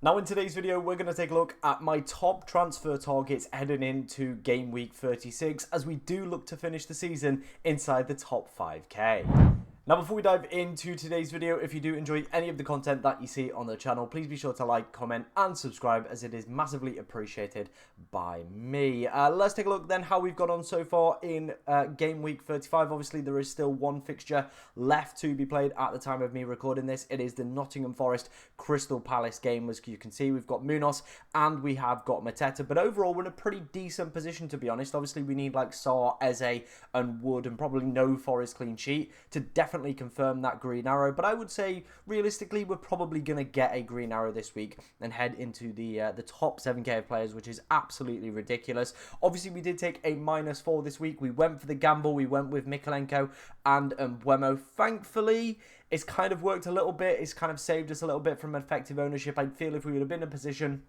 Now in today's video, we're going to take a look at my top transfer targets heading into game week 36 as we do look to finish the season inside the top 5k. Now before we dive into today's video, if you do enjoy any of the content that you see on the channel, please be sure to like, comment and subscribe as it is massively appreciated by me. Let's take a look then how we've got on so far in game week 35. Obviously there is still one fixture left to be played at the time of me recording this. It is the Nottingham Forest Crystal Palace game. As you can see, we've got Munoz and we have got Mateta, but overall we're in a pretty decent position, to be honest. Obviously we need like Sarr, Eze and Wood and probably no Forest clean sheet to definitely confirm that green arrow, but I would say realistically we're probably going to get a green arrow this week and head into the top 7k of players, which is absolutely ridiculous. Obviously we did take a -4 this week. We went for the gamble. We went with Mikolenko and Mbeumo. Thankfully it's kind of worked a little bit. It's kind of saved us a little bit from effective ownership. I feel if we would have been in a position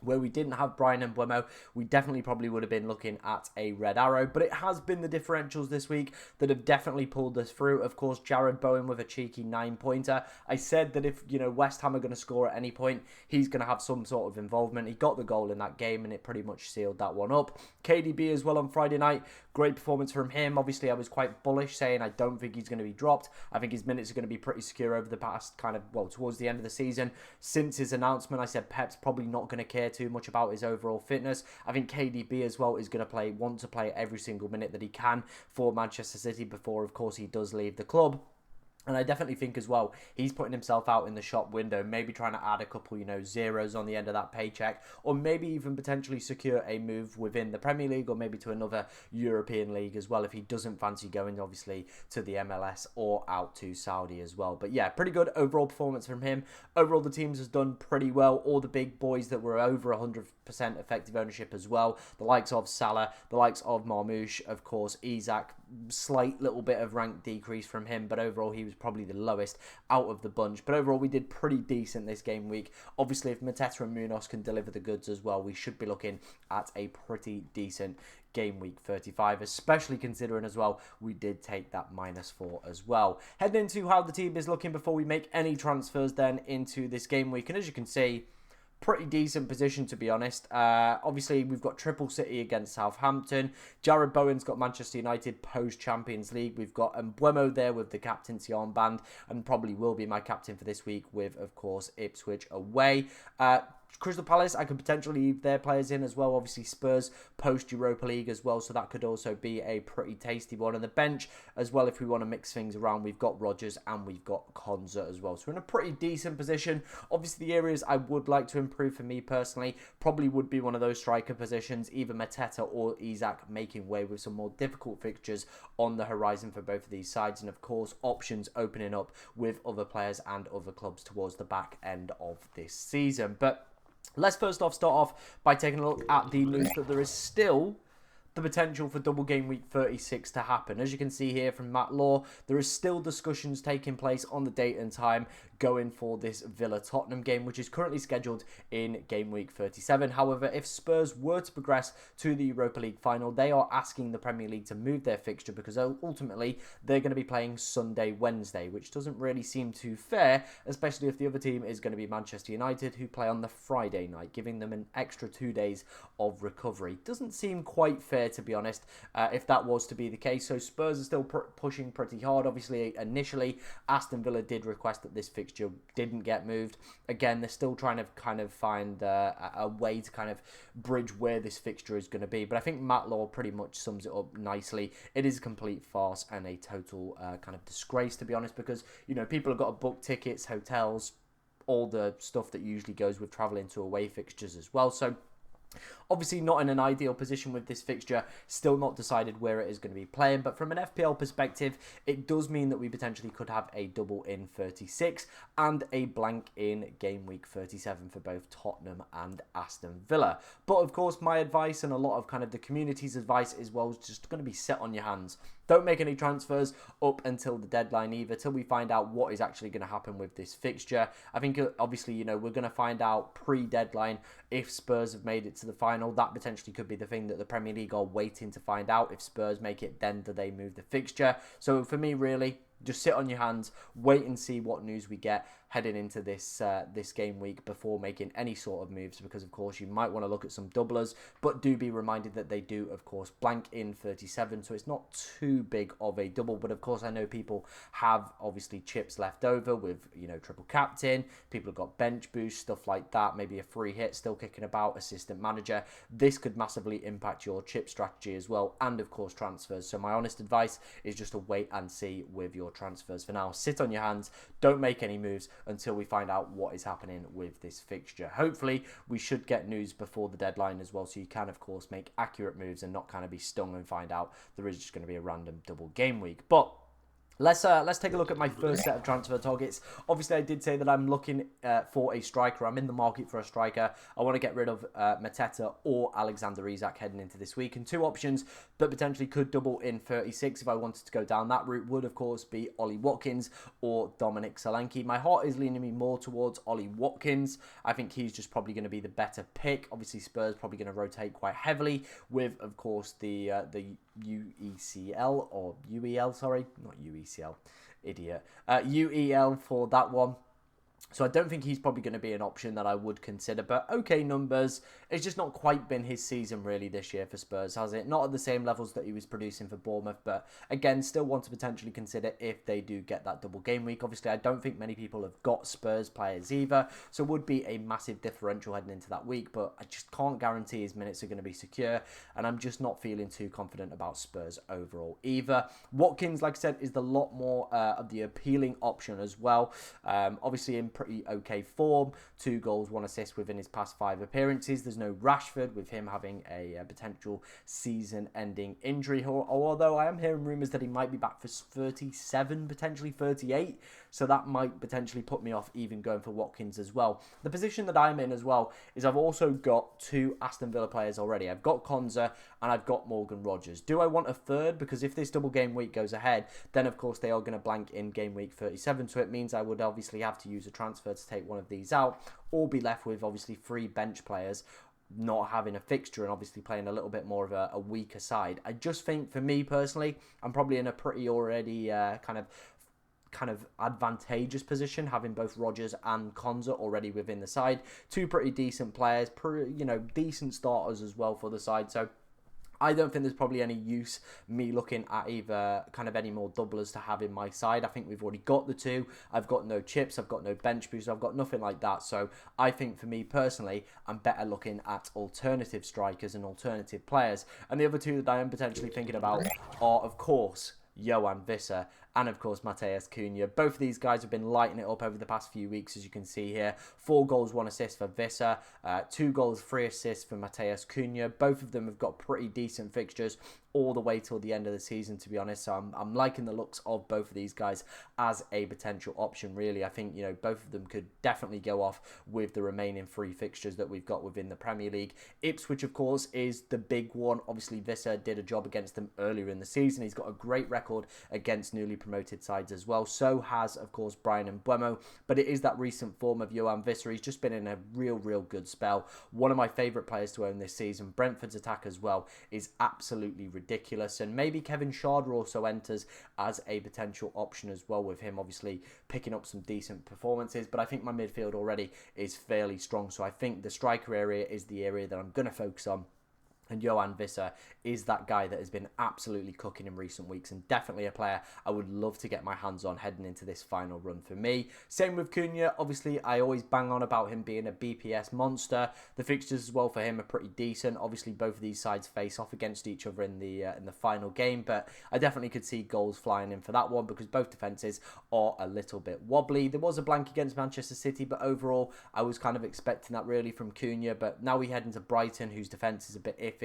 where we didn't have Brian and Mbeumo, we definitely probably would have been looking at a red arrow. But it has been the differentials this week that have definitely pulled us through. Of course, Jared Bowen with a cheeky 9-pointer. I said that if, West Ham are going to score at any point, he's going to have some sort of involvement. He got the goal in that game and it pretty much sealed that one up. KDB as well on Friday night. Great performance from him. Obviously, I was quite bullish, saying I don't think he's going to be dropped. I think his minutes are going to be pretty secure over the past towards the end of the season. Since his announcement, I said Pep's probably not going to care too much about his overall fitness. I think KDB as well is going to want to play every single minute that he can for Manchester City before, of course, he does leave the club. And I definitely think as well, he's putting himself out in the shop window, maybe trying to add a couple, zeros on the end of that paycheck, or maybe even potentially secure a move within the Premier League or maybe to another European league as well if he doesn't fancy going, obviously, to the MLS or out to Saudi as well. But yeah, pretty good overall performance from him. Overall, the teams has done pretty well. All the big boys that were over 100% effective ownership as well. The likes of Salah, the likes of Marmoush, of course, Isak, slight little bit of rank decrease from him, but overall he was probably the lowest out of the bunch. But overall we did pretty decent this game week. Obviously if Mateta and Munoz can deliver the goods as well, we should be looking at a pretty decent game week 35, especially considering as well we did take that -4 as well. Heading into how the team is looking before we make any transfers then into this game week, and as you can see, pretty decent position, to be honest. Obviously, we've got Triple City against Southampton. Jared Bowen's got Manchester United post-Champions League. We've got Mbeumo there with the captaincy armband and probably will be my captain for this week with, of course, Ipswich away. Crystal Palace, I could potentially leave their players in as well. Obviously, Spurs post-Europa League as well, so that could also be a pretty tasty one. On the bench as well, if we want to mix things around, we've got Rodgers and we've got Konza as well. So we're in a pretty decent position. Obviously, the areas I would like to improve for me personally probably would be one of those striker positions, either Mateta or Isak, making way with some more difficult fixtures on the horizon for both of these sides. And of course, options opening up with other players and other clubs towards the back end of this season. But let's first off start off by taking a look at the news that there is still the potential for double game week 36 to happen. As you can see here from Matt Law, there is still discussions taking place on the date and time going for this Villa-Tottenham game, which is currently scheduled in game week 37. However, if Spurs were to progress to the Europa League final, they are asking the Premier League to move their fixture because ultimately they're going to be playing Sunday, Wednesday, which doesn't really seem too fair, especially if the other team is going to be Manchester United, who play on the Friday night, giving them an extra 2 days of recovery. Doesn't seem quite fair, to be honest, if that was to be the case. So Spurs are still pushing pretty hard. Obviously, initially, Aston Villa did request that this fixture didn't get moved. Again, they're still trying to kind of find a way to kind of bridge where this fixture is going to be. But I think Matt Law pretty much sums it up nicely. It is a complete farce and a total kind of disgrace, to be honest, because, people have got to book tickets, hotels, all the stuff that usually goes with travelling to away fixtures as well. So obviously not in an ideal position with this fixture, still not decided where it is going to be playing, but from an FPL perspective, it does mean that we potentially could have a double in 36 and a blank in game week 37 for both Tottenham and Aston Villa. But of course, my advice and a lot of kind of the community's advice as well is just going to be sit on your hands. Don't make any transfers up until the deadline either, till we find out what is actually going to happen with this fixture. I think obviously, we're going to find out pre-deadline if Spurs have made it to the final. That potentially could be the thing that the Premier League are waiting to find out. If Spurs make it, then do they move the fixture? So for me, really, just sit on your hands, wait and see what news we get. heading into this this game week before making any sort of moves, because of course you might want to look at some doublers, but do be reminded that they do of course blank in 37, so it's not too big of a double. But of course I know people have obviously chips left over with, you know, triple captain, people have got bench boost, stuff like that, maybe a free hit still kicking about, assistant manager. This could massively impact your chip strategy as well, and of course transfers. So my honest advice is just to wait and see with your transfers for now. Sit on your hands, don't make any moves until we find out what is happening with this fixture. Hopefully we should get news before the deadline as well, so you can of course make accurate moves and not kind of be stung and find out there is just going to be a random double game week. But let's take a look at my first set of transfer targets. Obviously, I did say that I'm looking for a striker. I'm in the market for a striker. I want to get rid of Mateta or Alexander Isak heading into this week. And two options that potentially could double in 36 if I wanted to go down that route would, of course, be Ollie Watkins or Dominic Solanke. My heart is leaning me more towards Ollie Watkins. I think he's just probably going to be the better pick. Obviously, Spurs probably going to rotate quite heavily with, of course, the UECL or UEL, sorry, not UECL, idiot, UEL for that one. So I don't think he's probably going to be an option that I would consider. But okay numbers. It's just not quite been his season really this year for Spurs, has it? Not at the same levels that he was producing for Bournemouth. But again, still want to potentially consider if they do get that double game week. Obviously, I don't think many people have got Spurs players either. So it would be a massive differential heading into that week. But I just can't guarantee his minutes are going to be secure. And I'm just not feeling too confident about Spurs overall either. Watkins, like I said, is the lot more of the appealing option as well. Obviously, in pretty okay form, 2 goals, 1 assist within his past 5 appearances. There's no Rashford with him having a potential season-ending injury, although I am hearing rumours that he might be back for 37, potentially 38, so that might potentially put me off even going for Watkins as well. The position that I'm in as well is I've also got 2 Aston Villa players already. I've got Konza and I've got Morgan Rogers. Do I want a third? Because if this double game week goes ahead, then of course they are going to blank in game week 37, so it means I would obviously have to use a transfer to take one of these out, or be left with obviously 3 bench players not having a fixture and obviously playing a little bit more of a weaker side. I just think for me personally, I'm probably in a pretty already kind of advantageous position, having both Rodgers and Konza already within the side. 2 pretty decent players, decent starters as well for the side. So I don't think there's probably any use me looking at either kind of any more doublers to have in my side. I think we've already got the 2. I've got no chips. I've got no bench boost. I've got nothing like that. So I think for me personally, I'm better looking at alternative strikers and alternative players. And the other 2 that I am potentially thinking about are, of course, Yohan Wissa and of course Matheus Cunha. Both of these guys have been lighting it up over the past few weeks, as you can see here. 4 goals, 1 assist for Wissa, 2 goals, 3 assists for Matheus Cunha. Both of them have got pretty decent fixtures all the way till the end of the season, to be honest. So I'm liking the looks of both of these guys as a potential option, really. I think, you know, both of them could definitely go off with the remaining 3 fixtures that we've got within the Premier League. Ipswich, of course, is the big one. Obviously, Wissa did a job against them earlier in the season. He's got a great record against newly promoted sides as well. So has, of course, Brian Mbeumo. But it is that recent form of Yohan Wissa. He's just been in a real good spell. One of my favourite players to own this season. Brentford's attack as well is absolutely ridiculous. And maybe Kevin Schade also enters as a potential option as well, with him obviously picking up some decent performances. But I think my midfield already is fairly strong. So I think the striker area is the area that I'm going to focus on. And Yohan Wissa is that guy that has been absolutely cooking in recent weeks, and definitely a player I would love to get my hands on heading into this final run for me. Same with Cunha. Obviously, I always bang on about him being a BPS monster. The fixtures as well for him are pretty decent. Obviously, both of these sides face off against each other in the final game, but I definitely could see goals flying in for that one because both defences are a little bit wobbly. There was a blank against Manchester City, but overall, I was kind of expecting that really from Cunha. But now we head into Brighton, whose defence is a bit iffy.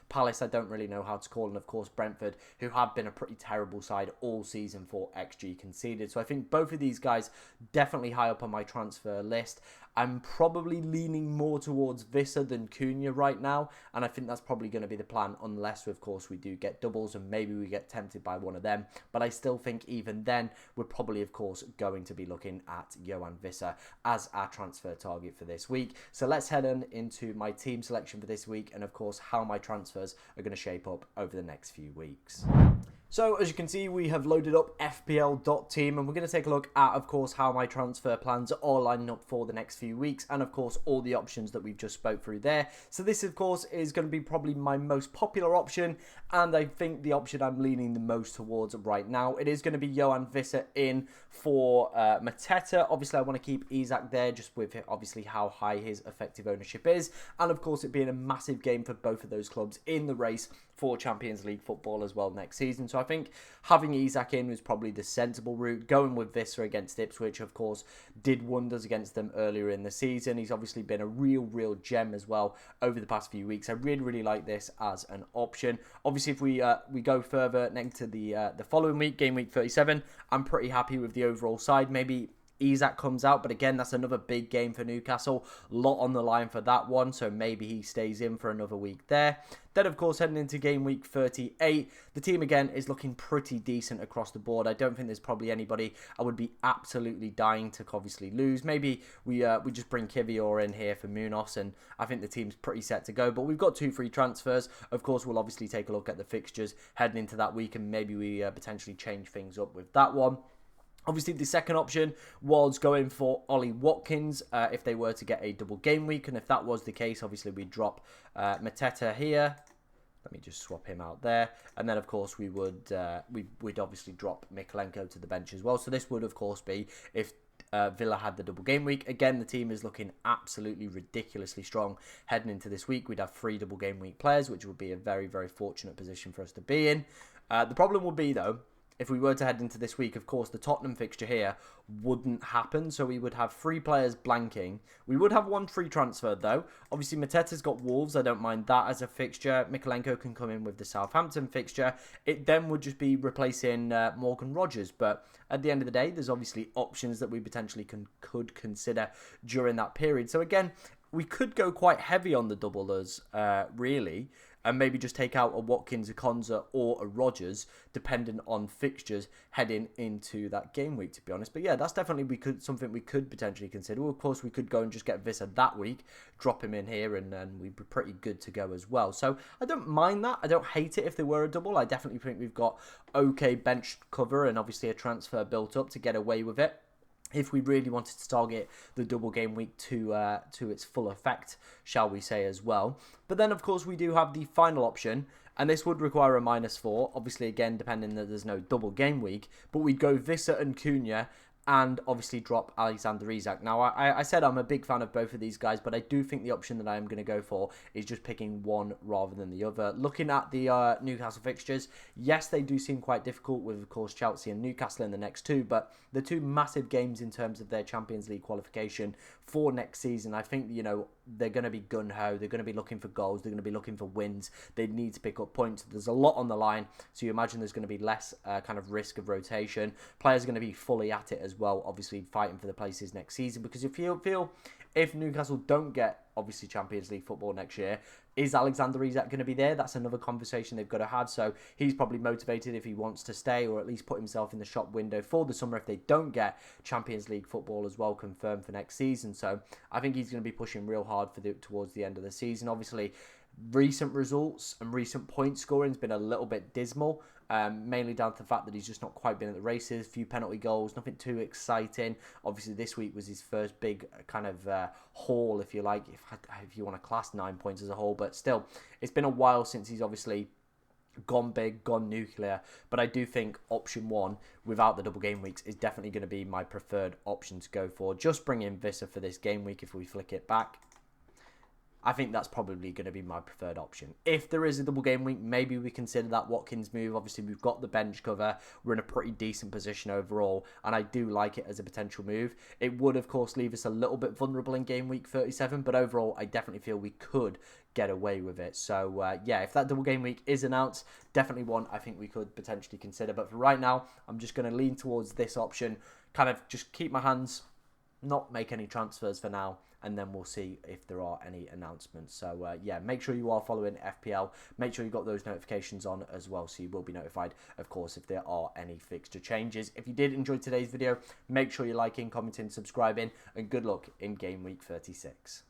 Palace, I don't really know how to call, and of course Brentford, who have been a pretty terrible side all season for XG conceded. So I think both of these guys definitely high up on my transfer list. I'm probably leaning more towards Wissa than Cunha right now, and I think that's probably going to be the plan, unless, of course, we do get doubles and maybe we get tempted by one of them. But I still think even then, we're probably, of course, going to be looking at Yohan Wissa as our transfer target for this week. So let's head on into my team selection for this week, and of course, how my transfers are going to shape up over the next few weeks. So, as you can see, we have loaded up FPL.team, and we're going to take a look at, of course, how my transfer plans are lining up for the next few weeks, and, of course, all the options that we've just spoke through there. So this, of course, is going to be probably my most popular option, and I think the option I'm leaning the most towards right now. It is going to be Johan Visser in for Mateta. Obviously, I want to keep Isak there, just with, obviously, how high his effective ownership is, and, of course, it being a massive game for both of those clubs in the race for Champions League football as well next season. So I think having Isak in was probably the sensible route. Going with Visser against Ipswich, of course, did wonders against them earlier in the season. He's obviously been a real gem as well over the past few weeks. I really like this as an option. Obviously, if we go further next to the following week, game week 37, I'm pretty happy with the overall side. Maybe Isak comes out, but again, that's another big game for Newcastle. A lot on the line for that one, so maybe he stays in for another week there. Then, of course, heading into game week 38, the team, again, is looking pretty decent across the board. I don't think there's probably anybody I would be absolutely dying to obviously lose. Maybe we just bring Kivior in here for Munoz, and I think the team's pretty set to go. But we've got 2 free transfers. Of course, we'll obviously take a look at the fixtures heading into that week, and maybe we potentially change things up with that one. Obviously, the second option was going for Ollie Watkins if they were to get a double game week. And if that was the case, obviously, we'd drop Mateta here. Let me just swap him out there. And then, of course, we would we'd obviously drop Mykolenko to the bench as well. So this would, of course, be if Villa had the double game week. Again, the team is looking absolutely ridiculously strong heading into this week. We'd have 3 double game week players, which would be a very fortunate position for us to be in. The problem would be, though, if we were to head into this week, of course, the Tottenham fixture here wouldn't happen. So we would have 3 players blanking. We would have 1 free transfer, though. Obviously, Mateta's got Wolves. I don't mind that as a fixture. Mykolenko can come in with the Southampton fixture. It then would just be replacing Morgan Rogers. But at the end of the day, there's obviously options that we potentially could consider during that period. So again, we could go quite heavy on the doublers, really, and maybe just take out a Watkins, a Konza, or a Rogers, depending on fixtures heading into that game week, to be honest. But yeah, that's definitely something we could potentially consider. Well, of course, we could go and just get Visser that week, drop him in here, and then we'd be pretty good to go as well. So I don't mind that. I don't hate it if they were a double. I definitely think we've got okay bench cover and obviously a transfer built up to get away with it, if we really wanted to target the double game week to its full effect, shall we say, as well. But then, of course, we do have the final option, and this would require a -4. Obviously, again, depending that there's no double game week, but we'd go Visser and Cunha, and obviously drop Alexander Isak. Now, I said I'm a big fan of both of these guys, but I do think the option that I am going to go for is just picking one rather than the other. Looking at the Newcastle fixtures, yes, they do seem quite difficult with, of course, Chelsea and Newcastle in the next 2, but the 2 massive games in terms of their Champions League qualification for next season, I think, you know, they're going to be gun-ho. They're going to be looking for goals. They're going to be looking for wins. They need to pick up points. There's a lot on the line, so you imagine there's going to be less kind of risk of rotation. Players are going to be fully at it as well, obviously fighting for the places next season, because if you feel if Newcastle don't get obviously Champions League football next year, is Alexander Isak going to be there? That's another conversation they've got to have. So he's probably motivated if he wants to stay, or at least put himself in the shop window for the summer if they don't get Champions League football as well confirmed for next season. So I think he's going to be pushing real hard towards the end of the season. Obviously, recent results and recent point scoring has been a little bit dismal, mainly down to the fact that he's just not quite been at the races. Few penalty goals, nothing too exciting. Obviously, this week was his first big kind of haul, if you like, if you want to class 9 points as a whole. But still, it's been a while since he's obviously gone big, gone nuclear. But I do think option 1 without the double game weeks is definitely going to be my preferred option to go for. Just bring in Visser for this game week if we flick it back. I think that's probably going to be my preferred option. If there is a double game week, maybe we consider that Watkins move. Obviously, we've got the bench cover. We're in a pretty decent position overall, and I do like it as a potential move. It would, of course, leave us a little bit vulnerable in game week 37, but overall, I definitely feel we could get away with it. So, yeah, if that double game week is announced, definitely one I think we could potentially consider. But for right now, I'm just going to lean towards this option, kind of just keep my hands, not make any transfers for now, and then we'll see if there are any announcements. So, yeah, make sure you are following FPL. Make sure you've got those notifications on as well, so you will be notified, of course, if there are any fixture changes. If you did enjoy today's video, make sure you're liking, commenting, subscribing, and good luck in Game Week 36.